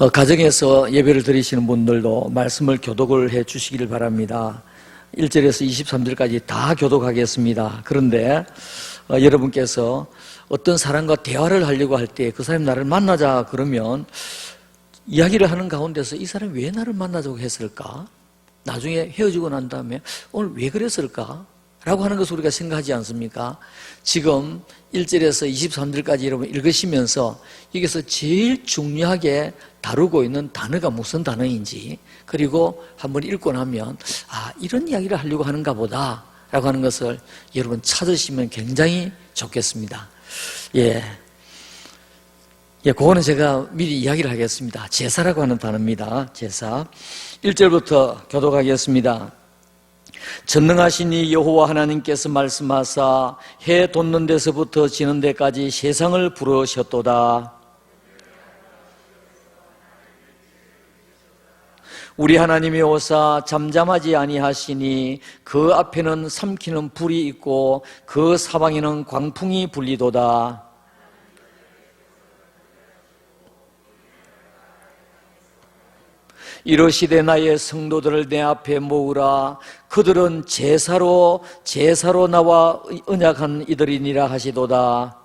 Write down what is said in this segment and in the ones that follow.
가정에서 예배를 드리시는 분들도 말씀을 교독을 해 주시기를 바랍니다. 1절에서 23절까지 다 교독하겠습니다. 그런데 여러분께서 어떤 사람과 대화를 하려고 할 때 그 사람이 나를 만나자 그러면 이야기를 하는 가운데서 이 사람이 왜 나를 만나자고 했을까? 나중에 헤어지고 난 다음에 오늘 왜 그랬을까? 라고 하는 것을 우리가 생각하지 않습니까? 지금 1절에서 23절까지 여러분 읽으시면서 여기서 제일 중요하게 다루고 있는 단어가 무슨 단어인지, 그리고 한번 읽고 나면 이런 이야기를 하려고 하는가 보다 라고 하는 것을 여러분 찾으시면 굉장히 좋겠습니다. 그거는 제가 미리 이야기를 하겠습니다. 제사라고 하는 단어입니다. 제사. 1절부터 교독하겠습니다. 전능하신 이 여호와 하나님께서 말씀하사 해 돋는 데서부터 지는 데까지 세상을 부르셨도다. 우리 하나님이 오사 잠잠하지 아니하시니 그 앞에는 삼키는 불이 있고 그 사방에는 광풍이 불리도다. 이러시되 나의 성도들을 내 앞에 모으라. 그들은 제사로 나와 언약한 이들이니라 하시도다.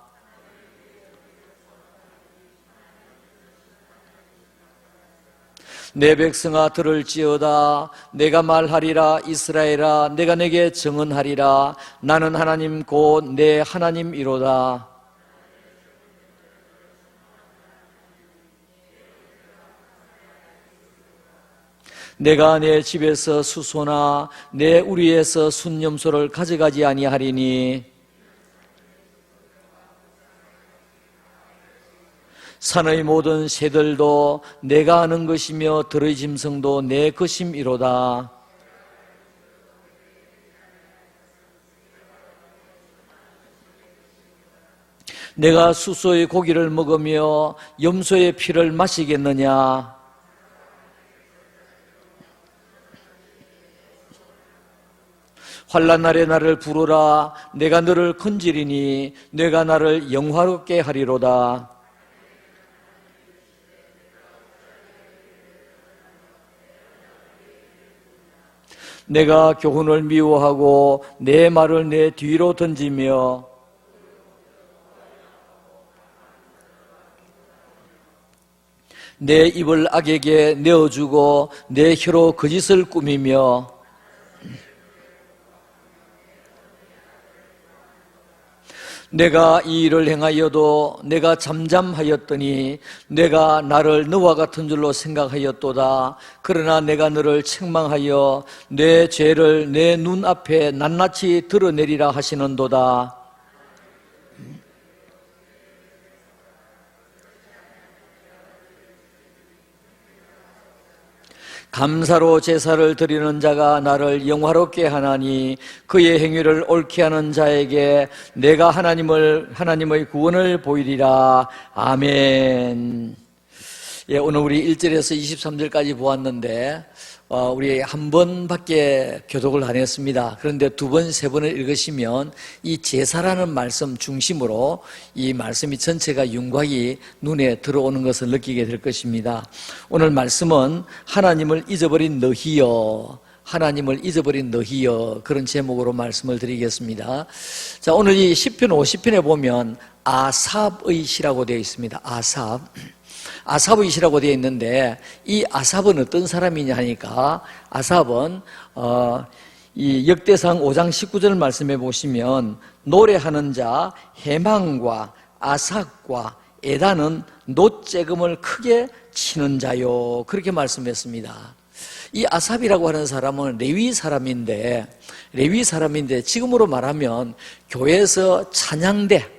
내 백성아 들을지어다. 내가 말하리라. 이스라엘아 내가 내게 증언하리라. 나는 하나님 곧 내 하나님이로다. 내가 내 집에서 수소나 내 우리에서 순염소를 가져가지 아니하리니 산의 모든 새들도 내가 아는 것이며 들의 짐승도 내 것임이로다. 내가 수소의 고기를 먹으며 염소의 피를 마시겠느냐? 환난 날에 나를 부르라. 내가 너를 건지리니 내가 나를 영화롭게 하리로다. 내가 교훈을 미워하고 내 말을 내 뒤로 던지며 내 입을 악에게 내어주고 내 혀로 거짓을 꾸미며 내가 이 일을 행하여도 내가 잠잠하였더니 내가 나를 너와 같은 줄로 생각하였도다. 그러나 내가 너를 책망하여 내 죄를 내 눈앞에 낱낱이 드러내리라 하시는도다. 감사로 제사를 드리는 자가 나를 영화롭게 하나니 그의 행위를 옳게 하는 자에게 내가 하나님의 구원을 보이리라. 아멘. 오늘 우리 1절에서 23절까지 보았는데 우리 한 번밖에 교독을 안 했습니다. 그런데 두 번, 세 번을 읽으시면 이 제사라는 말씀 중심으로 이 말씀이 전체가 윤곽이 눈에 들어오는 것을 느끼게 될 것입니다. 오늘 말씀은 하나님을 잊어버린 너희여, 하나님을 잊어버린 너희여, 그런 제목으로 말씀을 드리겠습니다. 자, 오늘 이 시편 50편에 보면 아삽의 시라고 되어 있습니다. 아삽의 시라고 되어 있는데 이 아삽은 어떤 사람이냐 하니까 아삽은 이 역대상 5장 19절 말씀해 보시면 노래하는 자 해망과 아삭과 에다는 놋재금을 크게 치는 자요, 그렇게 말씀했습니다. 이 아삽이라고 하는 사람은 레위 사람인데 지금으로 말하면 교회에서 찬양대,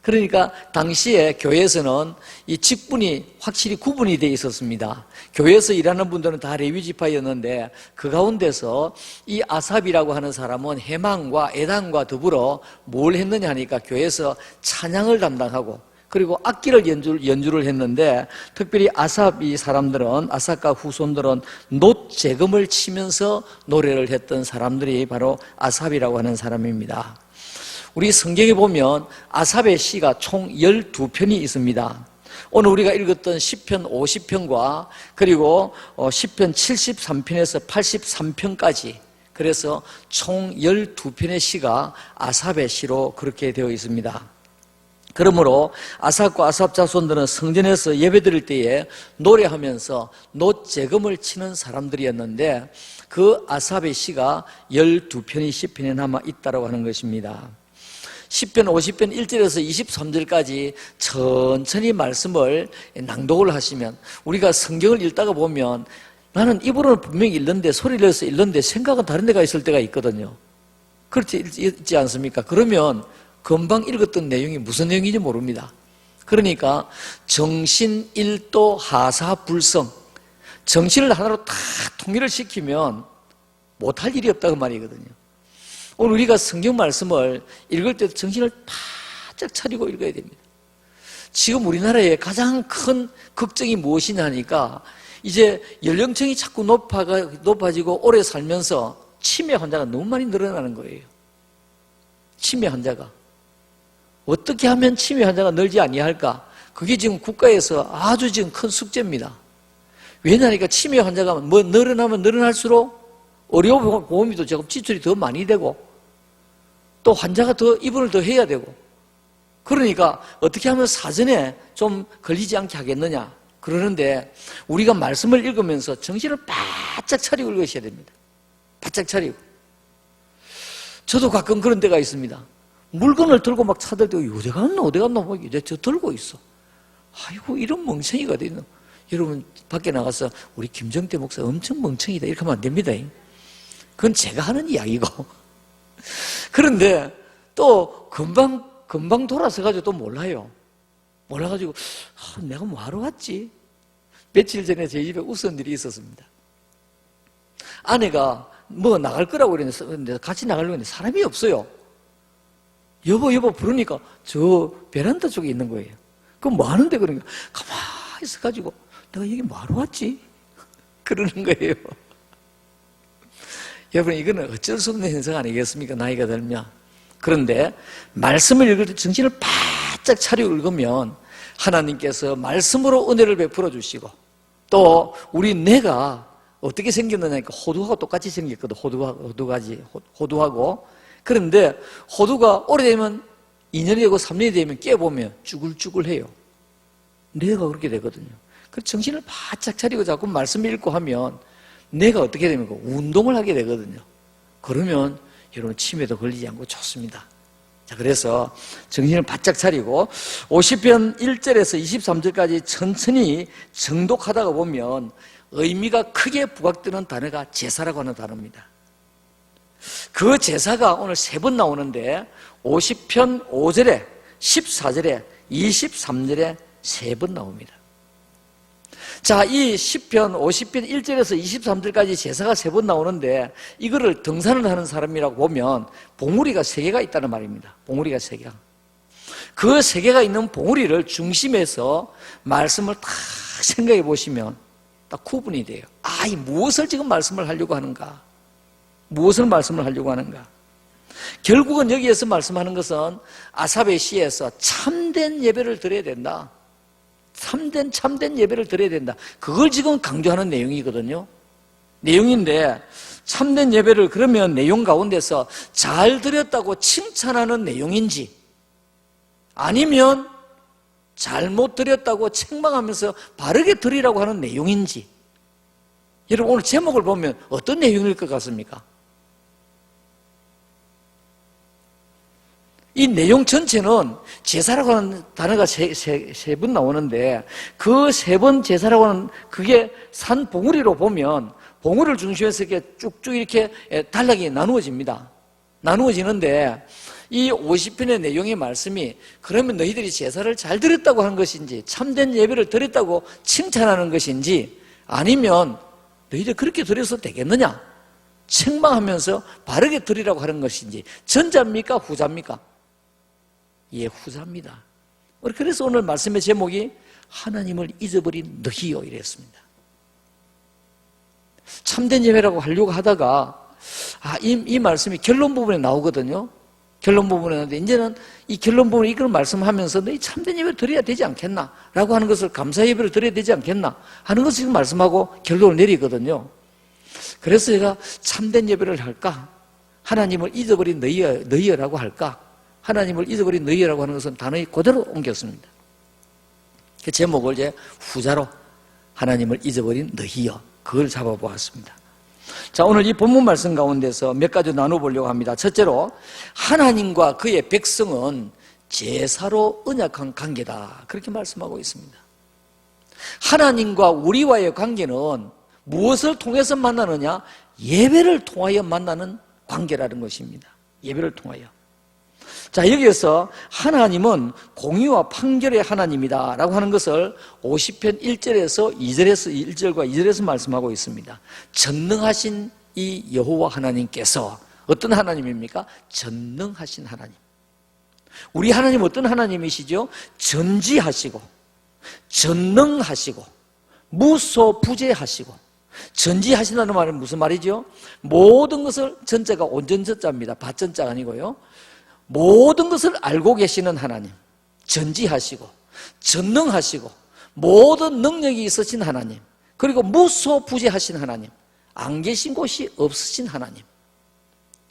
그러니까 당시에 교회에서는 이 직분이 확실히 구분이 되어 있었습니다. 교회에서 일하는 분들은 다 레위 지파였는데 그 가운데서 이 아삽이라고 하는 사람은 해망과 에단과 더불어 뭘 했느냐 하니까 교회에서 찬양을 담당하고 그리고 악기를 연주를 했는데 특별히 아삽 이 사람들은, 아삭과 후손들은 놋재금을 치면서 노래를 했던 사람들이 바로 아삽이라고 하는 사람입니다. 우리 성경에 보면 아삽의 시가 총 12편이 있습니다. 오늘 우리가 읽었던 시편 50편과 그리고 시편 73편에서 83편까지, 그래서 총 12편의 시가 아삽의 시로 그렇게 되어 있습니다. 그러므로 아삽과 아삽 자손들은 성전에서 예배드릴 때에 노래하면서 놋재금을 치는 사람들이었는데, 그 아삽의 시가 12편이 시편에 남아 있다고 하는 것입니다. 시편 50편 1절에서 23절까지 천천히 말씀을 낭독을 하시면, 우리가 성경을 읽다가 보면 나는 입으로는 분명히 읽는데, 소리를 내서 읽는데 생각은 다른 데가 있을 때가 있거든요. 그렇지 있지 않습니까? 그러면 금방 읽었던 내용이 무슨 내용인지 모릅니다. 그러니까 정신일도 하사불성, 정신을 하나로 다 통일을 시키면 못할 일이 없다고 말이거든요. 오늘 우리가 성경 말씀을 읽을 때도 정신을 바짝 차리고 읽어야 됩니다. 지금 우리나라의 가장 큰 걱정이 무엇이냐 하니까, 이제 연령층이 자꾸 높아지고 오래 살면서 치매 환자가 너무 많이 늘어나는 거예요. 치매 환자가. 어떻게 하면 치매 환자가 늘지 아니할까? 그게 지금 국가에서 아주 지금 큰 숙제입니다. 왜냐하니까 치매 환자가 늘어나면 늘어날수록 의료보험비도 조금 지출이 더 많이 되고, 또 환자가 더 입원을 더 해야 되고, 그러니까 어떻게 하면 사전에 좀 걸리지 않게 하겠느냐 그러는데, 우리가 말씀을 읽으면서 정신을 바짝 차리고 읽으셔야 됩니다. 바짝 차리고. 저도 가끔 그런 데가 있습니다. 물건을 들고 막 차들 때고, 어디 갔노 뭐 이제 저 들고 있어. 아이고, 이런 멍청이가 어디 있노. 여러분 밖에 나가서 우리 김정태 목사 엄청 멍청이다 이렇게 하면 안 됩니다. 그건 제가 하는 이야기고. 그런데 또 금방 돌아서 가지고 또 몰라가지고 내가 뭐하러 왔지? 며칠 전에 제 집에 웃은 일이 있었습니다. 아내가 뭐 나갈 거라고 그랬는데 같이 나가려고 했는데 사람이 없어요. 여보 부르니까 저 베란다 쪽에 있는 거예요. 그럼 뭐 하는데? 그러니까 가만히 있어가지고 내가 여기 뭐하러 왔지? 그러는 거예요. 여러분, 이거는 어쩔 수 없는 현상 아니겠습니까? 나이가 들면. 그런데 말씀을 읽을 때 정신을 바짝 차리고 읽으면 하나님께서 말씀으로 은혜를 베풀어 주시고, 또 우리 뇌가 어떻게 생겼느냐니까 호두하고 똑같이 생겼거든. 호두하고. 그런데 호두가 오래되면 2년이 되고 3년이 되면 깨보면 쭈글쭈글해요. 뇌가 그렇게 되거든요. 그 정신을 바짝 차리고 자꾸 말씀 읽고 하면 뇌가 어떻게 됩니까? 운동을 하게 되거든요. 그러면 여러분 치매도 걸리지 않고 좋습니다. 자, 그래서 정신을 바짝 차리고 50편 1절에서 23절까지 천천히 정독하다가 보면 의미가 크게 부각되는 단어가 제사라고 하는 단어입니다. 그 제사가 오늘 3번 나오는데 50편 5절에 14절에 23절에 3번 나옵니다. 자, 이 10편 50편 1절에서 23절까지 제사가 3번 나오는데, 이거를 등산을 하는 사람이라고 보면 봉우리가 3개가 있다는 말입니다. 봉우리가 3개가. 그 3개가 있는 봉우리를 중심에서 말씀을 딱 생각해 보시면 딱 구분이 돼요. 아, 이 무엇을 지금 말씀을 하려고 하는가? 무엇을 말씀을 하려고 하는가? 결국은 여기에서 말씀하는 것은 아삽의 시에서 참된 예배를 드려야 된다. 참된 예배를 드려야 된다. 그걸 지금 강조하는 내용이거든요. 내용인데, 참된 예배를 그러면 내용 가운데서 잘 드렸다고 칭찬하는 내용인지, 아니면 잘못 드렸다고 책망하면서 바르게 드리라고 하는 내용인지, 여러분 오늘 제목을 보면 어떤 내용일 것 같습니까? 이 내용 전체는 제사라고 하는 단어가 세 번 나오는데, 그 3번 제사라고 하는 그게 산 봉우리로 보면 봉우리를 중심해서 이렇게 쭉쭉 이렇게 단락이 나누어집니다. 나누어지는데, 이 50편의 내용의 말씀이 그러면 너희들이 제사를 잘 드렸다고 하는 것인지, 참된 예배를 드렸다고 칭찬하는 것인지, 아니면 너희들 그렇게 드려서 되겠느냐? 책망하면서 바르게 드리라고 하는 것인지, 전자입니까? 후자입니까? 예, 후자입니다. 그래서 오늘 말씀의 제목이 하나님을 잊어버린 너희요 이랬습니다. 참된 예배라고 하려고 하다가 이 말씀이 결론 부분에 나오거든요. 결론 부분인데 이제는 이 결론 부분을 이걸 말씀하면서 너희 참된 예배를 드려야 되지 않겠나? 라고 하는 것을 감사 예배를 드려야 되지 않겠나? 하는 것을 지금 말씀하고 결론을 내리거든요. 그래서 제가 참된 예배를 할까? 하나님을 잊어버린 너희여라고 할까? 하나님을 잊어버린 너희여라고 하는 것은 단어의 그대로 옮겼습니다. 그 제목을 이제 후자로 하나님을 잊어버린 너희여, 그걸 잡아보았습니다. 자, 오늘 이 본문 말씀 가운데서 몇 가지 나눠보려고 합니다. 첫째로, 하나님과 그의 백성은 제사로 언약한 관계다, 그렇게 말씀하고 있습니다. 하나님과 우리와의 관계는 무엇을 통해서 만나느냐? 예배를 통하여 만나는 관계라는 것입니다. 예배를 통하여. 자, 여기에서 하나님은 공의와 판결의 하나님이다 라고 하는 것을 50편 1절에서 1절과 2절에서 말씀하고 있습니다. 전능하신 이 여호와 하나님께서 어떤 하나님입니까? 전능하신 하나님. 우리 하나님 어떤 하나님이시죠? 전지하시고 전능하시고 무소부재하시고. 전지하신다는 말은 무슨 말이죠? 모든 것을, 전자가 온전전자입니다. 밭전자가 아니고요. 모든 것을 알고 계시는 하나님, 전지하시고 전능하시고 모든 능력이 있으신 하나님, 그리고 무소부재하신 하나님, 안 계신 곳이 없으신 하나님,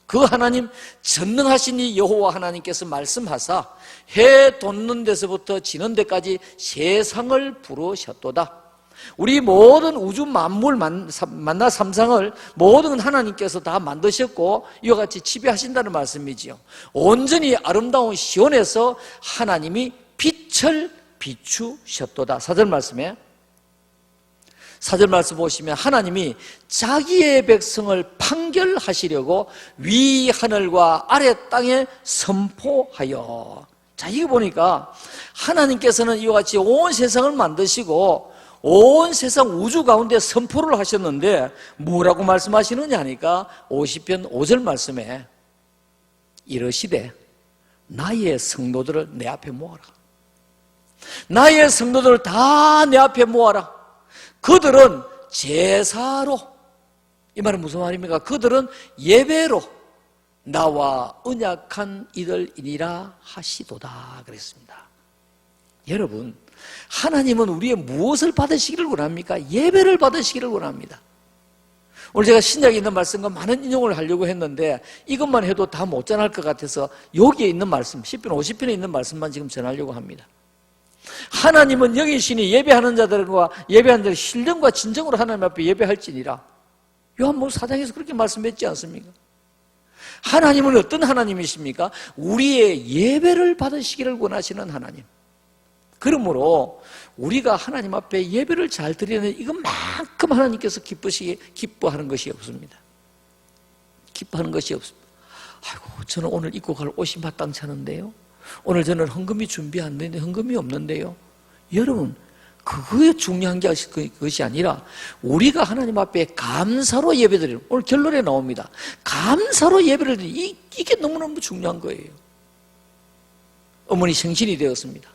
그 하나님, 전능하신 이 여호와 하나님께서 말씀하사 해 돋는 데서부터 지는 데까지 세상을 부르셨도다. 우리 모든 우주 만물 만나 삼상을 모든 하나님께서 다 만드셨고 이와 같이 지배하신다는 말씀이지요. 온전히 아름다운 시온에서 하나님이 빛을 비추셨도다. 사절 말씀에, 사절 말씀 보시면 하나님이 자기의 백성을 판결하시려고 위 하늘과 아래 땅에 선포하여. 자, 이거 보니까 하나님께서는 이와 같이 온 세상을 만드시고 온 세상 우주 가운데 선포를 하셨는데 뭐라고 말씀하시느냐 하니까 50편 5절 말씀에 이르시되 나의 성도들을 내 앞에 모아라. 나의 성도들을 다 내 앞에 모아라. 그들은 제사로, 이 말은 무슨 말입니까? 그들은 예배로 나와 언약한 이들이니라 하시도다 그랬습니다. 여러분, 하나님은 우리의 무엇을 받으시기를 원합니까? 예배를 받으시기를 원합니다. 오늘 제가 신약에 있는 말씀과 많은 인용을 하려고 했는데 이것만 해도 다 못 전할 것 같아서 여기에 있는 말씀, 10편 50편에 있는 말씀만 지금 전하려고 합니다. 하나님은 영이시니 예배하는 자들과 예배하는 자들 신령과 진정으로 하나님 앞에 예배할지니라. 요한복음 4장에서 그렇게 말씀했지 않습니까? 하나님은 어떤 하나님이십니까? 우리의 예배를 받으시기를 원하시는 하나님. 그러므로 우리가 하나님 앞에 예배를 잘 드리는 이것만큼 하나님께서 기뻐하는 것이 없습니다. 기뻐하는 것이 없습니다. 아이고, 저는 오늘 입고 갈 옷이 마땅치 않은데요. 오늘 저는 헌금이 준비 안 되는데 헌금이 없는데요. 여러분, 그거에 중요한 게 그것이 아니라 우리가 하나님 앞에 감사로 예배드리는, 오늘 결론에 나옵니다. 감사로 예배를 드리는, 이게 너무너무 중요한 거예요. 어머니 생신이 되었습니다.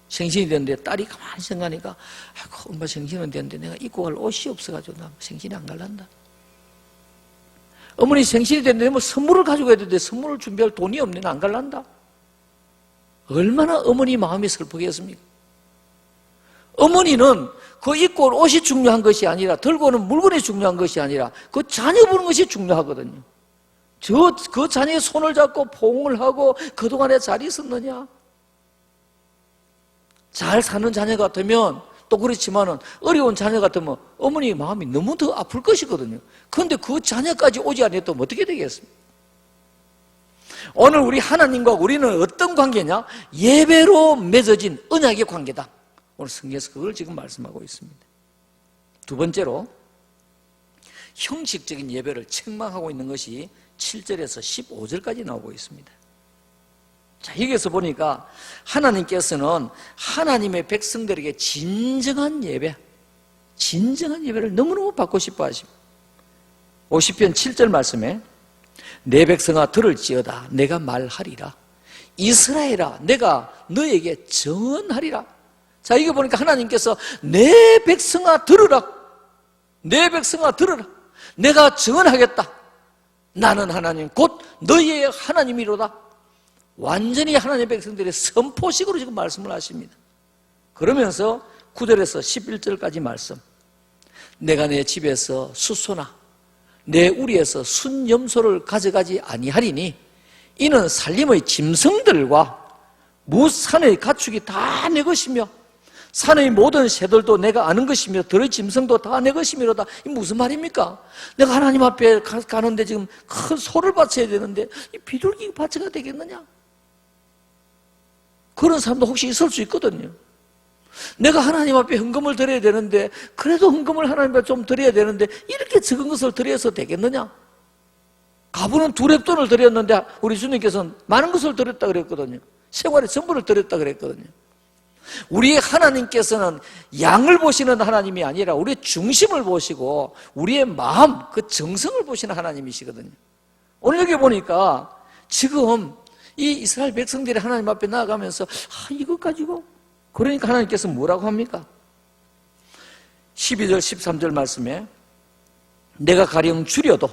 생신이 됐는데 딸이 가만히 생각하니까 아이고, 엄마 생신은 됐는데 내가 입고 갈 옷이 없어가지고 나 생신이 안 갈란다. 어머니 생신이 됐는데 뭐 선물을 가지고 해야 되는데 선물을 준비할 돈이 없네, 나 안 갈란다. 얼마나 어머니 마음이 슬프겠습니까? 어머니는 그 입고 올 옷이 중요한 것이 아니라, 들고 오는 물건이 중요한 것이 아니라 그 자녀 보는 것이 중요하거든요. 그 자녀의 손을 잡고 포옹을 하고 그동안에 잘 있었느냐? 잘 사는 자녀 같으면 또 그렇지만은 어려운 자녀 같으면 어머니 마음이 너무 더 아플 것이거든요. 그런데 그 자녀까지 오지 않으면 어떻게 되겠습니까? 오늘 우리 하나님과 우리는 어떤 관계냐? 예배로 맺어진 언약의 관계다. 오늘 성경에서 그걸 지금 말씀하고 있습니다. 두 번째로, 형식적인 예배를 책망하고 있는 것이 7절에서 15절까지 나오고 있습니다. 자, 여기에서 보니까 하나님께서는 하나님의 백성들에게 진정한 예배를 너무너무 받고 싶어 하십니다. 50편 7절 말씀에 내 백성아 들을지어다 내가 말하리라. 이스라엘아 내가 너에게 정언하리라. 자, 이거 보니까 하나님께서 내 백성아 들으라. 내 백성아 들으라. 내가 정언하겠다. 나는 하나님 곧 너희의 하나님이로다. 완전히 하나님의 백성들의 선포식으로 지금 말씀을 하십니다. 그러면서 9절에서 11절까지 말씀. 내가 내 집에서 숫소나 내 우리에서 순염소를 가져가지 아니하리니 이는 살림의 짐승들과 무산의 가축이 다 내 것이며 산의 모든 새들도 내가 아는 것이며 들의 짐승도 다 내 것이미로다. 이 무슨 말입니까? 내가 하나님 앞에 가는데 지금 큰 소를 바쳐야 되는데 이 비둘기 바쳐가 되겠느냐? 그런 사람도 혹시 있을 수 있거든요. 내가 하나님 앞에 헌금을 드려야 되는데 그래도 헌금을 하나님 앞에 좀 드려야 되는데 이렇게 적은 것을 드려서 되겠느냐? 가부는 2렙돈을 드렸는데 우리 주님께서는 많은 것을 드렸다 그랬거든요. 생활의 전부를 드렸다 그랬거든요. 우리 하나님께서는 양을 보시는 하나님이 아니라 우리의 중심을 보시고 우리의 마음, 그 정성을 보시는 하나님이시거든요. 오늘 여기 보니까 지금 이 이스라엘 백성들이 하나님 앞에 나아가면서 이것 가지고 그러니까 하나님께서 뭐라고 합니까? 12절 13절 말씀에 내가 가령 줄여도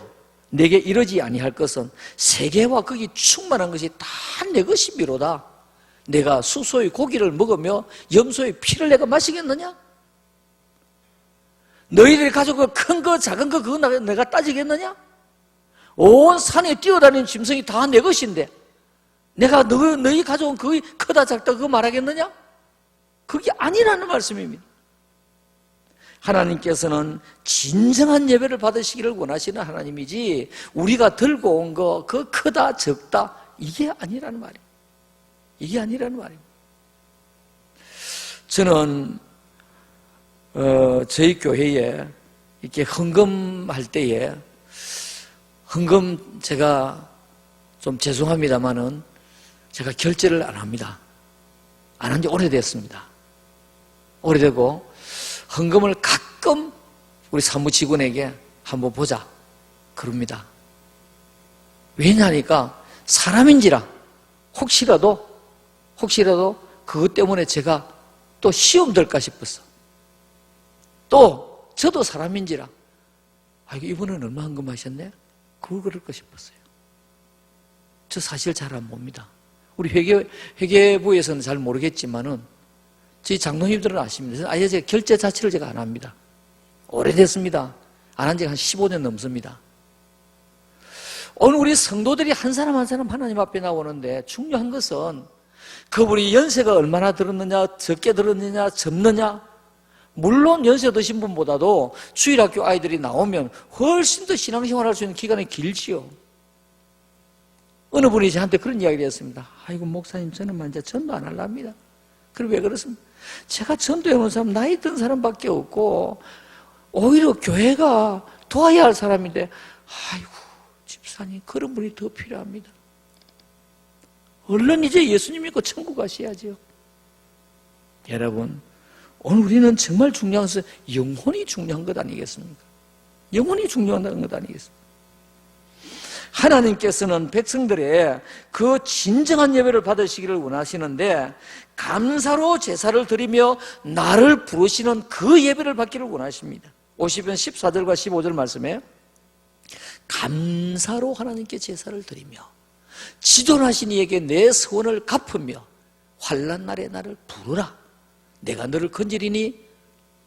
내게 이르지 아니할 것은 세계와 거기 충만한 것이 다 내 것이미로다. 내가 수소의 고기를 먹으며 염소의 피를 내가 마시겠느냐? 너희들이 가지고 큰 거 작은 거 그거 내가 따지겠느냐? 온 산에 뛰어다니는 짐승이 다 내 것인데 내가 너희 가져온 그게 크다 작다 그거 말하겠느냐? 그게 아니라는 말씀입니다. 하나님께서는 진정한 예배를 받으시기를 원하시는 하나님이지 우리가 들고 온 거 그 크다 적다 이게 아니라는 말이에요. 이게 아니라는 말입니다. 저는 저희 교회에 이렇게 헌금할 때에 헌금 제가 좀 죄송합니다만은 제가 결제를 안 합니다. 안 한 지 오래됐습니다. 오래되고 헌금을 가끔 우리 사무직원에게 한번 보자 그럽니다. 왜냐하니까 사람인지라 혹시라도 그것 때문에 제가 또 시험 들까 싶었어. 또 저도 사람인지라 이번엔 얼마 헌금하셨네? 그걸 그럴까 싶었어요. 저 사실 잘 안 봅니다. 우리 회계부에서는 잘 모르겠지만은 저희 장로님들은 아십니다. 아예 제가 결제 자체를 제가 안 합니다. 오래됐습니다. 안 한 지가 한 15년 넘습니다. 오늘 우리 성도들이 한 사람 한 사람 하나님 앞에 나오는데 중요한 것은 그분이 연세가 얼마나 들었느냐, 적게 들었느냐, 젊느냐. 물론 연세 드신 분보다도 주일학교 아이들이 나오면 훨씬 더 신앙생활 할 수 있는 기간이 길지요. 어느 분이 저한테 그런 이야기를 했습니다. 아이고 목사님 저는 이제 전도 안 하랍니다. 그럼 왜 그렇습니까? 제가 전도해 온 사람 나이 든 사람밖에 없고 오히려 교회가 도와야 할 사람인데 아이고 집사님 그런 분이 더 필요합니다. 얼른 이제 예수님 믿고 천국 가셔야죠. 여러분 오늘 우리는 정말 중요한 것은 영혼이 중요한 것 아니겠습니까? 영혼이 중요한 것 아니겠습니까? 하나님께서는 백성들의 그 진정한 예배를 받으시기를 원하시는데 감사로 제사를 드리며 나를 부르시는 그 예배를 받기를 원하십니다. 50편 14절과 15절 말씀에 감사로 하나님께 제사를 드리며 지존하신 이에게 내 소원을 갚으며 환난 날에 나를 부르라. 내가 너를 건지리니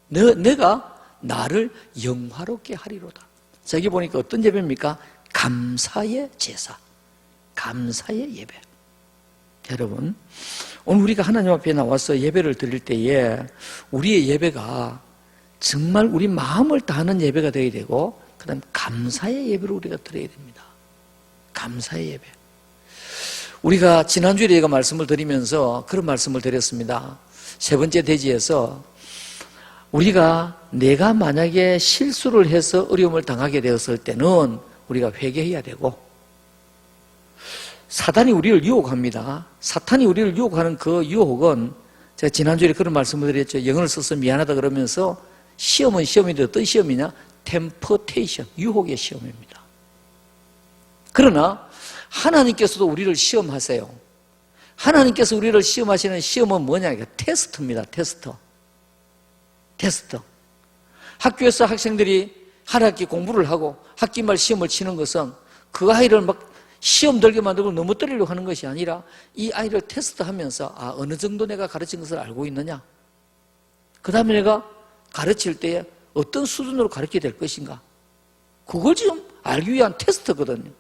내가 나를 영화롭게 하리로다. 자, 여기 보니까 어떤 예배입니까? 감사의 제사, 감사의 예배. 여러분, 오늘 우리가 하나님 앞에 나와서 예배를 드릴 때에 우리의 예배가 정말 우리 마음을 다하는 예배가 되어야 되고 그 다음 감사의 예배를 우리가 드려야 됩니다. 감사의 예배. 우리가 지난주에 제가 말씀을 드리면서 그런 말씀을 드렸습니다. 세 번째 대지에서 우리가 내가 만약에 실수를 해서 어려움을 당하게 되었을 때는 우리가 회개해야 되고 사탄이 우리를 유혹합니다. 사탄이 우리를 유혹하는 그 유혹은 제가 지난주에 그런 말씀을 드렸죠. 영어를 써서 미안하다 그러면서 시험은 시험인데 어떤 시험이냐? 템퍼테이션, 유혹의 시험입니다. 그러나 하나님께서도 우리를 시험하세요. 하나님께서 우리를 시험하시는 시험은 뭐냐? 테스트입니다. 테스트. 학교에서 학생들이 한 학기 공부를 하고 학기말 시험을 치는 것은 그 아이를 막 시험 들게 만들고 넘어뜨리려고 하는 것이 아니라 이 아이를 테스트하면서 어느 정도 내가 가르친 것을 알고 있느냐, 그 다음에 내가 가르칠 때에 어떤 수준으로 가르쳐야 될 것인가, 그걸 지금 알기 위한 테스트거든요.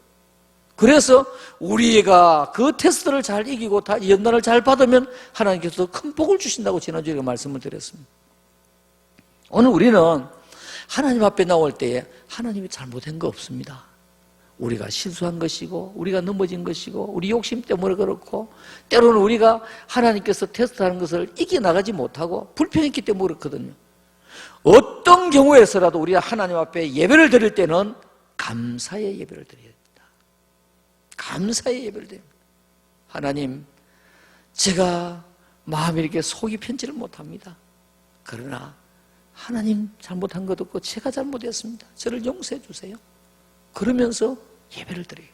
그래서 우리가 그 테스트를 잘 이기고 연단을 잘 받으면 하나님께서 큰 복을 주신다고 지난주에 말씀을 드렸습니다. 오늘 우리는 하나님 앞에 나올 때에 하나님이 잘못한 거 없습니다. 우리가 실수한 것이고 우리가 넘어진 것이고 우리 욕심 때문에 그렇고 때로는 우리가 하나님께서 테스트하는 것을 이겨나가지 못하고 불평했기 때문에 그렇거든요. 어떤 경우에서라도 우리가 하나님 앞에 예배를 드릴 때는 감사의 예배를 드려야 됩니다. 감사의 예배를 드립니다. 하나님, 제가 마음이 이렇게 속이 편치를 못합니다. 그러나 하나님 잘못한 것도 없고 제가 잘못했습니다. 저를 용서해 주세요. 그러면서 예배를 드려요.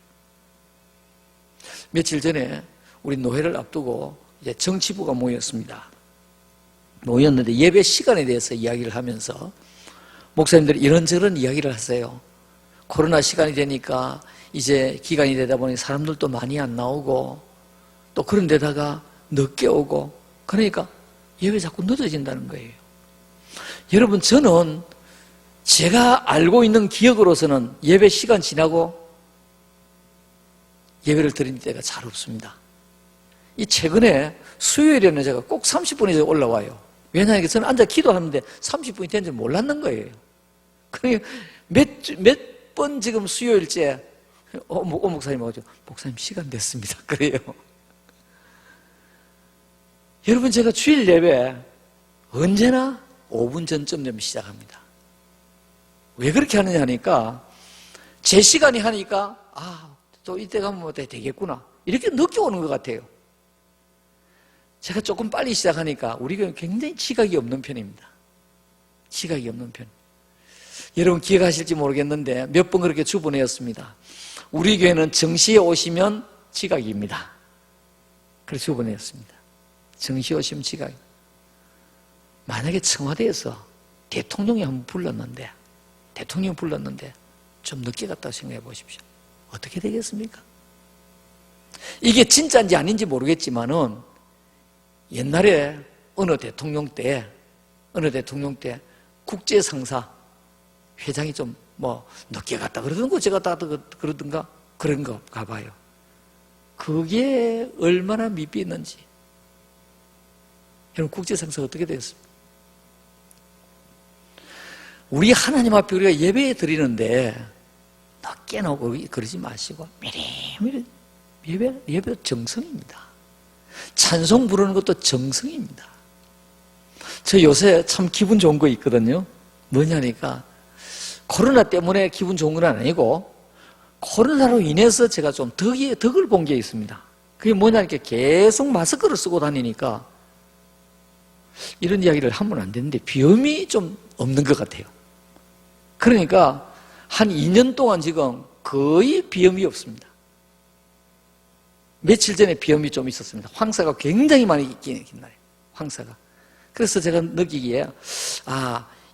며칠 전에 우리 노회를 앞두고 이제 정치부가 모였는데 예배 시간에 대해서 이야기를 하면서 목사님들이 이런저런 이야기를 하세요. 코로나 시간이 되니까 이제 기간이 되다 보니 사람들도 많이 안 나오고 또 그런 데다가 늦게 오고 그러니까 예배 자꾸 늦어진다는 거예요. 여러분, 저는 제가 알고 있는 기억으로서는 예배 시간 지나고 예배를 드린 때가 잘 없습니다. 이 최근에 수요일에는 제가 꼭 30분이 올라와요. 왜냐하면 저는 앉아 기도하는데 30분이 된 줄 몰랐는 거예요. 그러니까 몇 번 지금 수요일째 목사님 오죠. 목사님 시간 됐습니다. 그래요. 여러분, 제가 주일 예배 언제나 5분 전쯤 되면 시작합니다. 왜 그렇게 하느냐 하니까 제 시간이 하니까 또 이때 가면 뭐 되겠구나 이렇게 늦게 오는 것 같아요. 제가 조금 빨리 시작하니까 우리 교회는 굉장히 지각이 없는 편입니다. 지각이 없는 편. 여러분 기억하실지 모르겠는데 몇 번 그렇게 주문했습니다. 우리 교회는 정시에 오시면 지각입니다. 그래서 주문했습니다. 정시에 오시면 지각. 만약에 청와대에서 대통령이 한번 불렀는데 좀 늦게 갔다고 생각해 보십시오. 어떻게 되겠습니까? 이게 진짜인지 아닌지 모르겠지만은 옛날에 어느 대통령 때 국제상사 회장이 좀 늦게 갔다 그러던가 제가 다 그러던가 그런가 봐요. 그게 얼마나 미비했는지. 여러분, 국제상사가 어떻게 되겠습니까? 우리 하나님 앞에 우리가 예배 드리는데 늦게 나오고 그러지 마시고 미리미리 예배도 정성입니다. 찬송 부르는 것도 정성입니다. 저 요새 참 기분 좋은 거 있거든요. 뭐냐니까 코로나 때문에 기분 좋은 건 아니고 코로나로 인해서 제가 좀 덕을 본 게 있습니다. 그게 뭐냐니까 계속 마스크를 쓰고 다니니까 이런 이야기를 하면 안 되는데 비염이 좀 없는 것 같아요. 그러니까 한 2년 동안 지금 거의 비염이 없습니다. 며칠 전에 비염이 좀 있었습니다. 황사가 굉장히 많이 있긴 날이에요. 황사가. 그래서 제가 느끼기에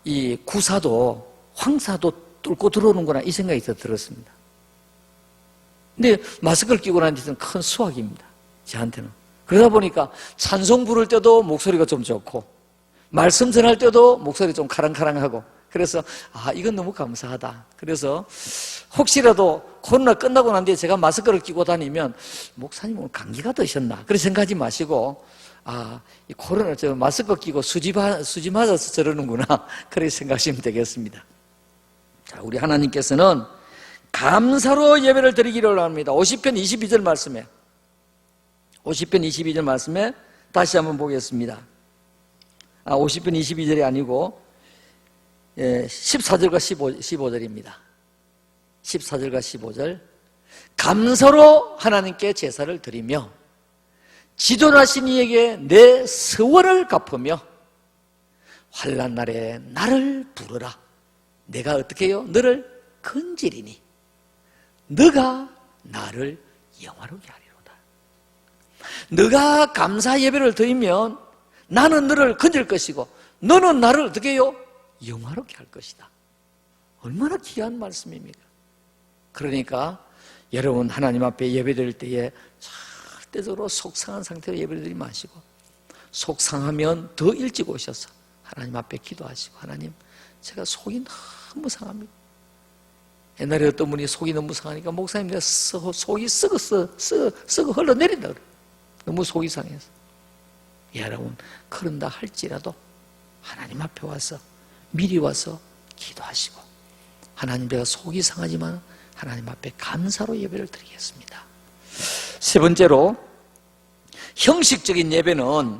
이 구사도 황사도 뚫고 들어오는구나 이 생각이 들었습니다. 근데 마스크를 끼고 나는 데는 큰 수확입니다. 저한테는. 그러다 보니까 찬송 부를 때도 목소리가 좀 좋고 말씀 전할 때도 목소리 좀 카랑카랑하고 그래서 이건 너무 감사하다. 그래서 혹시라도 코로나 끝나고 난 뒤에 제가 마스크를 끼고 다니면 목사님 오늘 감기가 드셨나 그렇게 생각하지 마시고 이 코로나 마스크 끼고 수지 맞아서 저러는구나 그렇게 생각하시면 되겠습니다. 자, 우리 하나님께서는 감사로 예배를 드리기를 합니다. 50편 22절 말씀에 50편 22절 말씀에 다시 한번 보겠습니다. 50편 22절이 아니고 14절과 15절입니다. 14절과 15절. 감사로 하나님께 제사를 드리며 지존하신 이에게 내 서원을 갚으며 환난 날에 나를 부르라. 내가 어떻게 해요? 너를 건지리니 너가 나를 영화롭게 하리로다. 너가 감사 예배를 드리면 나는 너를 건질 것이고 너는 나를 어떻게 해요? 영화롭게 할 것이다. 얼마나 귀한 말씀입니까? 그러니까 여러분 하나님 앞에 예배드릴 때에 절대적으로 속상한 상태로 예배드리지 마시고, 속상하면 더 일찍 오셔서 하나님 앞에 기도하시고, 하나님 제가 속이 너무 상합니다. 옛날에 어떤 분이 속이 너무 상하니까 목사님 내가 속이 썩어 흘러내린다 그래. 너무 속이 상해서. 여러분 그런다 할지라도 하나님 앞에 와서 미리 와서 기도하시고, 하나님 제가 속이 상하지만 하나님 앞에 감사로 예배를 드리겠습니다. 세 번째로, 형식적인 예배는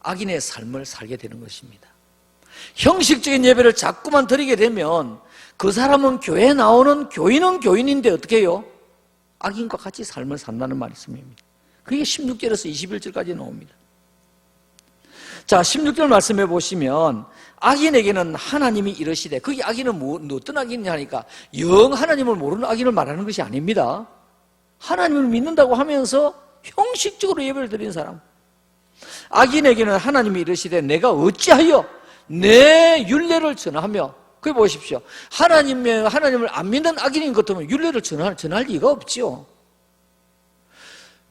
악인의 삶을 살게 되는 것입니다. 형식적인 예배를 자꾸만 드리게 되면 그 사람은 교회에 나오는 교인은 교인인데 어떻게 해요? 악인과 같이 삶을 산다는 말씀입니다. 그게 16절에서 21절까지 나옵니다. 자, 16절 말씀해 보시면 악인에게는 하나님이 이르시되, 거기 악인은 어떤 악인이냐 하니까 영 하나님을 모르는 악인을 말하는 것이 아닙니다. 하나님을 믿는다고 하면서 형식적으로 예배를 드리는 사람, 악인에게는 하나님이 이르시되 내가 어찌하여 내 율례를 전하며, 그게 보십시오. 하나님을 안 믿는 악인인 것 같으면 율례를 전할 리가 없지요.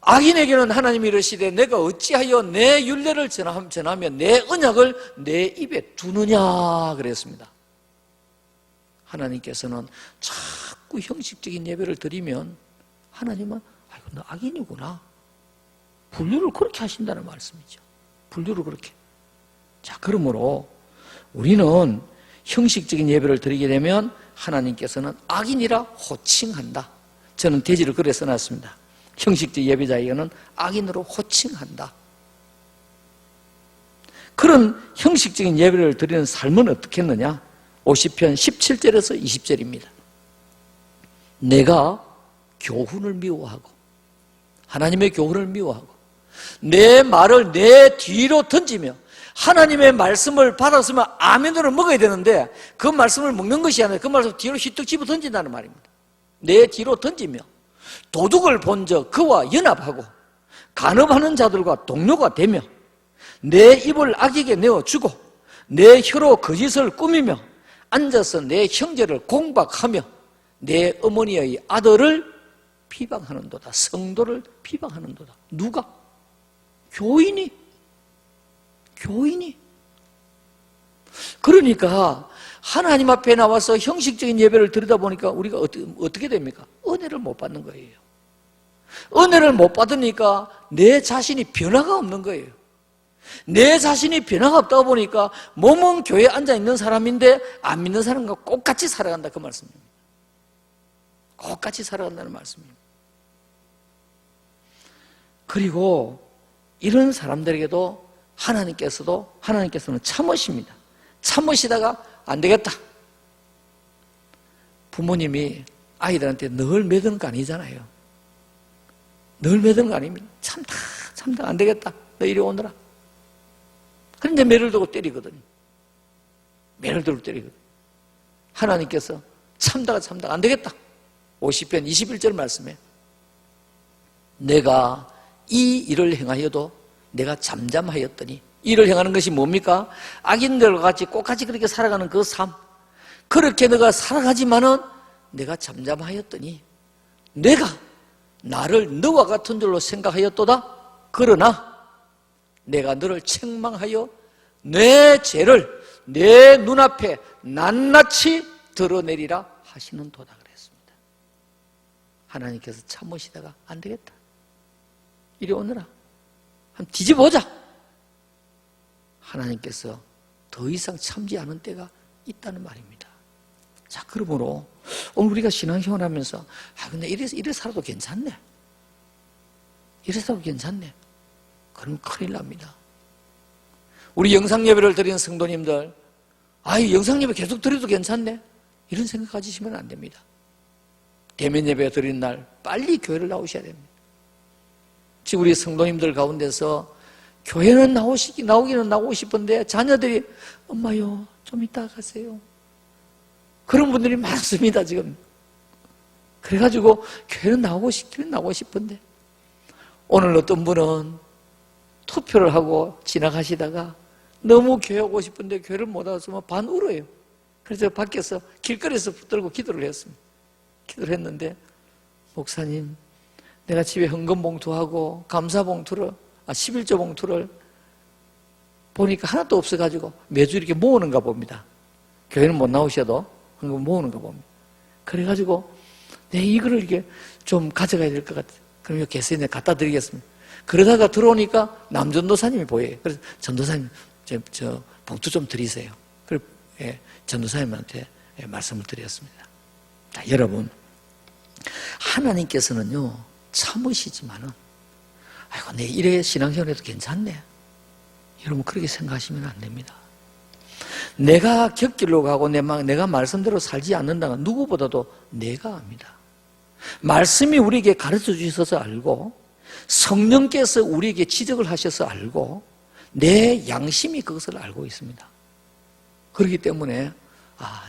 악인에게는 하나님이 이르시되 내가 어찌하여 내 율례를 전하며 내 언약을 내 입에 두느냐 그랬습니다. 하나님께서는 자꾸 형식적인 예배를 드리면 하나님은 아이고 너 악인이구나, 분류를 그렇게 하신다는 말씀이죠. 분류를 그렇게. 자, 그러므로 우리는 형식적인 예배를 드리게 되면 하나님께서는 악인이라 호칭한다. 저는 대지를 그래 써놨습니다. 형식적 예배자에게는 악인으로 호칭한다. 그런 형식적인 예배를 드리는 삶은 어떻게 했느냐? 50편 17절에서 20절입니다. 내가 교훈을 미워하고, 하나님의 교훈을 미워하고, 내 말을 내 뒤로 던지며, 하나님의 말씀을 받았으면 아멘으로 먹어야 되는데 그 말씀을 먹는 것이 아니라 그 말씀을 뒤로 휘떡 집어 던진다는 말입니다. 내 뒤로 던지며 도둑을 본적 그와 연합하고 간업하는 자들과 동료가 되며 내 입을 악에게 내어주고 내 혀로 거짓을 꾸미며 앉아서 내 형제를 공박하며 내 어머니의 아들을 비방하는도다. 성도를 비방하는도다. 누가? 교인이. 그러니까 하나님 앞에 나와서 형식적인 예배를 드리다 보니까 우리가 어떻게 됩니까? 은혜를 못 받는 거예요. 은혜를 못 받으니까 내 자신이 변화가 없는 거예요. 내 자신이 변화가 없다 보니까 몸은 교회에 앉아있는 사람인데 안 믿는 사람과 똑같이 살아간다, 그 말씀입니다. 똑같이 살아간다는 말씀입니다. 그리고 이런 사람들에게도 하나님께서는 참으십니다. 참으시다가 안 되겠다. 부모님이 아이들한테 늘 매드는 거 아니잖아요. 늘 매드는 거 아닙니다. 참다 안 되겠다. 너 이리 오너라. 그런데 매를 들고 때리거든요. 매를 들고 때리거든요. 하나님께서 참다가 안 되겠다. 50편 21절 말씀에 내가 이 일을 행하여도 내가 잠잠하였더니, 일을 행하는 것이 뭡니까? 악인들과 같이 똑같이 그렇게 살아가는 그 삶, 그렇게 너가 살아가지만은 내가 잠잠하였더니 내가 나를 너와 같은 줄로 생각하였도다. 그러나 내가 너를 책망하여 내 죄를 내 눈앞에 낱낱이 드러내리라 하시는 도다 그랬습니다. 하나님께서 참으시다가 안 되겠다. 이리 오너라. 한번 뒤집어보자. 하나님께서 더 이상 참지 않은 때가 있다는 말입니다. 자, 그러므로 오늘 우리가 신앙생활 하면서 근데 이래 살아도 괜찮네. 이래 살아도 괜찮네. 그럼 큰일 납니다. 우리 영상예배를 드리는 성도님들, 영상예배 계속 드려도 괜찮네. 이런 생각 가지시면 안 됩니다. 대면예배 드리는 날 빨리 교회를 나오셔야 됩니다. 지금 우리 성도님들 가운데서 교회는 나오기는 나오고 싶은데 자녀들이 엄마요 좀 이따 가세요. 그런 분들이 많습니다 지금. 그래가지고 교회는 나오고 싶은데 오늘 어떤 분은 투표를 하고 지나가시다가 너무 교회 오고 싶은데 교회를 못 왔으면 반 울어요. 그래서 밖에서 길거리에서 붙들고 기도를 했습니다. 기도를 했는데 목사님, 내가 집에 헌금 봉투하고 감사 봉투를, 11조 봉투를 보니까 하나도 없어가지고 매주 이렇게 모으는가 봅니다. 교회는 못 나오셔도 헌금 모으는가 봅니다. 그래가지고 내 이거를 이렇게 좀 가져가야 될 것 같아. 그럼 여기 계세요. 내가 갖다 드리겠습니다. 그러다가 들어오니까 남전도사님이 보여요. 그래서 전도사님, 저 봉투 좀 드리세요. 그래서 전도사님한테 말씀을 드렸습니다. 자, 여러분, 하나님께서는요 참으시지만은 아이고 내 이래 신앙생활해도 괜찮네, 여러분 그렇게 생각하시면 안 됩니다. 내가 곁길로 가고 내가 말씀대로 살지 않는다는 누구보다도 내가 압니다. 말씀이 우리에게 가르쳐 주셔서 알고, 성령께서 우리에게 지적을 하셔서 알고, 내 양심이 그것을 알고 있습니다. 그렇기 때문에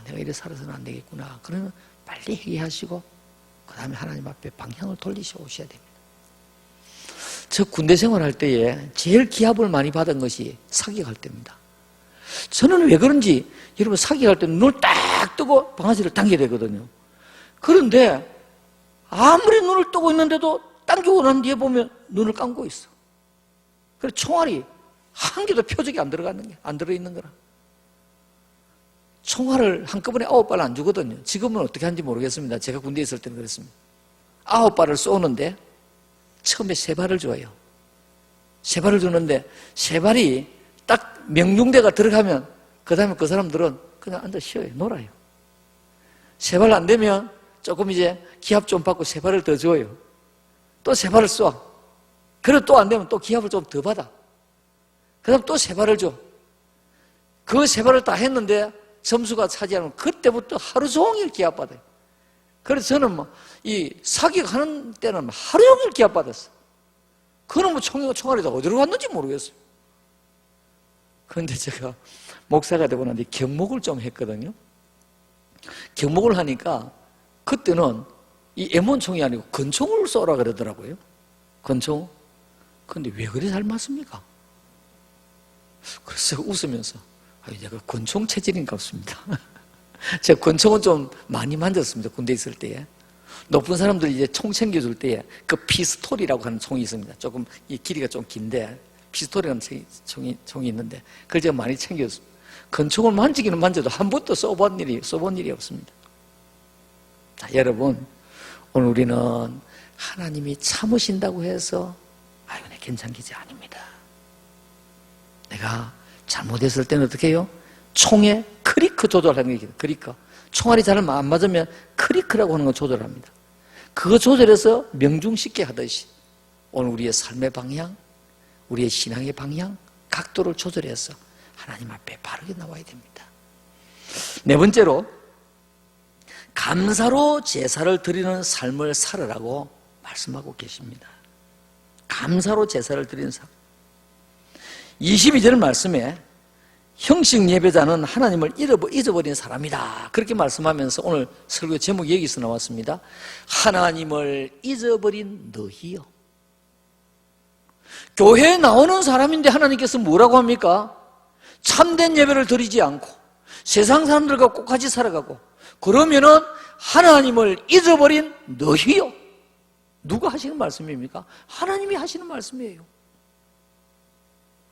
내가 이래 살아서는 안 되겠구나. 그러면 빨리 회개하시고 그 다음에 하나님 앞에 방향을 돌리셔 오셔야 됩니다. 저 군대 생활할 때에 제일 기합을 많이 받은 것이 사격할 때입니다. 저는 왜 그런지, 여러분 사격할 때 눈을 딱 뜨고 방아쇠를 당겨야 되거든요. 그런데 아무리 눈을 뜨고 있는데도 당기고 난 뒤에 보면 눈을 감고 있어. 그래서 총알이 한 개도 표적이 안 들어있는 거라. 총알을 한꺼번에 9발 안 주거든요. 지금은 어떻게 하는지 모르겠습니다. 제가 군대에 있을 때는 그랬습니다. 9발을 쏘는데 처음에 3발을 줘요. 3발을 주는데 3발이 딱 명중대가 들어가면 그 다음에 그 사람들은 그냥 앉아 쉬어요. 놀아요. 3발 안 되면 조금 이제 기합 좀 받고 3발을 더 줘요. 또 3발을 쏴. 그래도 또 안 되면 또 기합을 좀 더 받아. 그 다음 또 3발을 줘. 그 3발을 다 했는데 점수가 차지하면 그때부터 하루 종일 기합 받아요. 그래서 저는 이 사격하는 때는 하루 종일 기합 받았어. 그놈의 총알이 다 어디로 갔는지 모르겠어요. 그런데 제가 목사가 되고 난 뒤 경목을 좀 했거든요. 경목을 하니까 그때는 이 M1총이 아니고 건총을 쏘라 그러더라고요. 건총. 그런데 왜 그리 잘 맞습니까? 그래서 웃으면서 내가 권총 체질인가 없습니다. 제가 권총은 좀 많이 만졌습니다. 군대 있을 때에. 높은 사람들이 이제 총 챙겨줄 때에 그 피스톨이라고 하는 총이 있습니다. 조금 이 길이가 좀 긴데 피스톨이라는 총이 있는데 그걸 제가 많이 챙겼습니다. 권총을 만지기는 만져도 한 번도 쏘본 일이 없습니다. 자, 여러분, 오늘 우리는 하나님이 참으신다고 해서 내 괜찮겠지 아닙니다. 내가 잘못했을 때는 어떻게 해요? 총의 크리크 조절하는 게 크리크. 총알이 잘 안 맞으면 크리크라고 하는 거 조절합니다. 그거 조절해서 명중쉽게 하듯이 오늘 우리의 삶의 방향, 우리의 신앙의 방향, 각도를 조절해서 하나님 앞에 바르게 나와야 됩니다. 4번째로 감사로 제사를 드리는 삶을 살으라고 말씀하고 계십니다. 감사로 제사를 드리는 삶. 22절 말씀에 형식 예배자는 하나님을 잊어버린 사람이다, 그렇게 말씀하면서 오늘 설교 제목이 여기서 나왔습니다. 하나님을 잊어버린 너희요. 교회에 나오는 사람인데 하나님께서 뭐라고 합니까? 참된 예배를 드리지 않고 세상 사람들과 똑같이 살아가고, 그러면은 하나님을 잊어버린 너희요. 누가 하시는 말씀입니까? 하나님이 하시는 말씀이에요.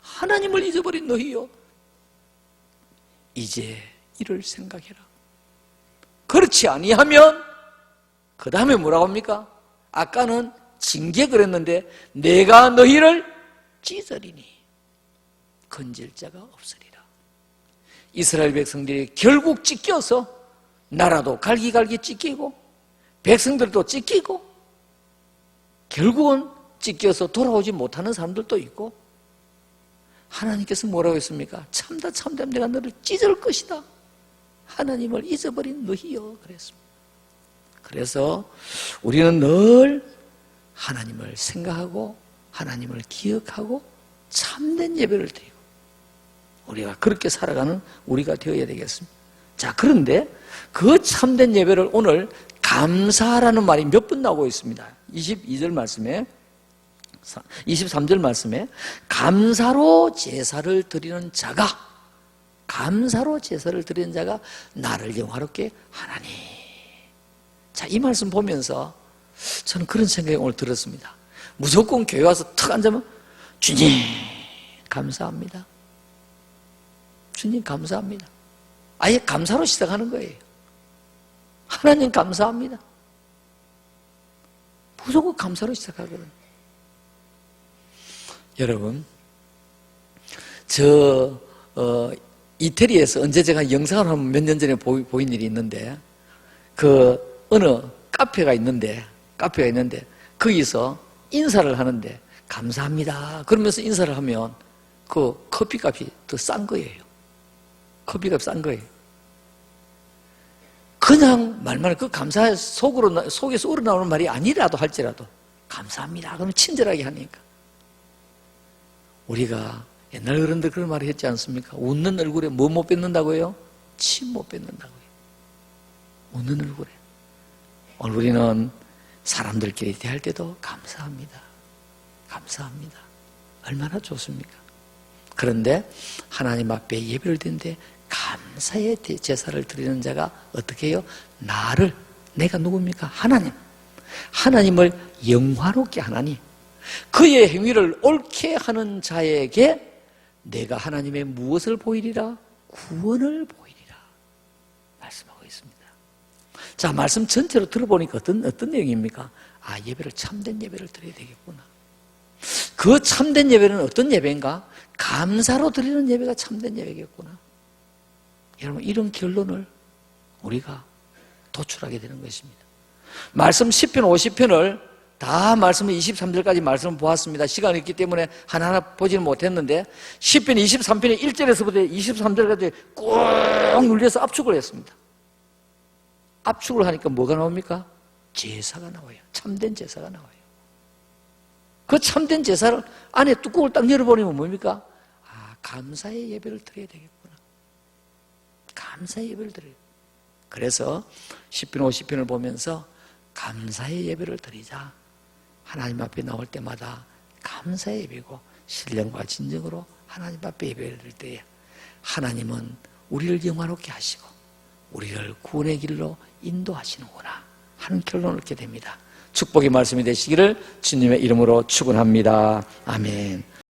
하나님을 잊어버린 너희요, 이제 이를 생각해라. 그렇지 아니하면 그 다음에 뭐라고 합니까? 아까는 징계를 했는데 내가 너희를 찢으리니 건질 자가 없으리라. 이스라엘 백성들이 결국 찢겨서 나라도 갈기갈기 찢기고 백성들도 찢기고 결국은 찢겨서 돌아오지 못하는 사람들도 있고, 하나님께서 뭐라고 했습니까? 참다 내가 너를 찢을 것이다. 하나님을 잊어버린 너희여 그랬습니다. 그래서 우리는 늘 하나님을 생각하고 하나님을 기억하고 참된 예배를 드리고 우리가 그렇게 살아가는 우리가 되어야 되겠습니다. 자, 그런데 그 참된 예배를 오늘 감사라는 말이 몇 번 나오고 있습니다. 22절 말씀에, 23절 말씀에 감사로 제사를 드리는 자가, 감사로 제사를 드리는 자가 나를 영화롭게 하나니. 자, 이 말씀 보면서 저는 그런 생각이 오늘 들었습니다. 무조건 교회 와서 탁 앉으면 주님 감사합니다. 주님 감사합니다. 아예 감사로 시작하는 거예요. 하나님 감사합니다. 무조건 감사로 시작하거든요. 여러분, 이태리에서 언제 제가 영상을 한 몇 년 전에 보인 일이 있는데, 어느 카페가 있는데, 거기서 인사를 하는데, 감사합니다. 그러면서 인사를 하면, 커피값이 더 싼 거예요. 커피값 싼 거예요. 그냥 말만 감사 속에서 우러나오는 말이 아니라도 할지라도, 감사합니다. 그러면 친절하게 하니까. 우리가 옛날 어른들 그런 말을 했지 않습니까? 웃는 얼굴에 뭐 못 뱉는다고요? 침 못 뱉는다고요. 웃는 얼굴에. 오늘 우리는 사람들끼리 대할 때도 감사합니다. 감사합니다. 얼마나 좋습니까? 그런데 하나님 앞에 예배를 드리는데 감사의 제사를 드리는 자가 어떻게 해요? 내가 누굽니까? 하나님을 영화롭게 하나니 그의 행위를 옳게 하는 자에게 내가 하나님의 무엇을 보이리라? 구원을 보이리라 말씀하고 있습니다. 자, 말씀 전체로 들어보니까 어떤 내용입니까? 예배를 참된 예배를 드려야 되겠구나. 그 참된 예배는 어떤 예배인가? 감사로 드리는 예배가 참된 예배겠구나. 여러분, 이런 결론을 우리가 도출하게 되는 것입니다. 말씀 10편 50편을 다 말씀을 23절까지 말씀을 보았습니다. 시간이 있기 때문에 하나하나 보지는 못했는데 10편 23편의 1절에서부터 23절까지 꾹 눌려서 압축을 했습니다. 압축을 하니까 뭐가 나옵니까? 제사가 나와요. 참된 제사가 나와요. 그 참된 제사를 안에 뚜껑을 딱 열어버리면 뭡니까? 감사의 예배를 드려야 되겠구나. 감사의 예배를 드려야 돼. 그래서 10편 50편을 보면서 감사의 예배를 드리자. 하나님 앞에 나올 때마다 감사의 예배고 신령과 진정으로 하나님 앞에 예배를 드릴 때에 하나님은 우리를 영화롭게 하시고 우리를 구원의 길로 인도하시는구나 하는 결론을 얻게 됩니다. 축복의 말씀이 되시기를 주님의 이름으로 축원합니다. 아멘.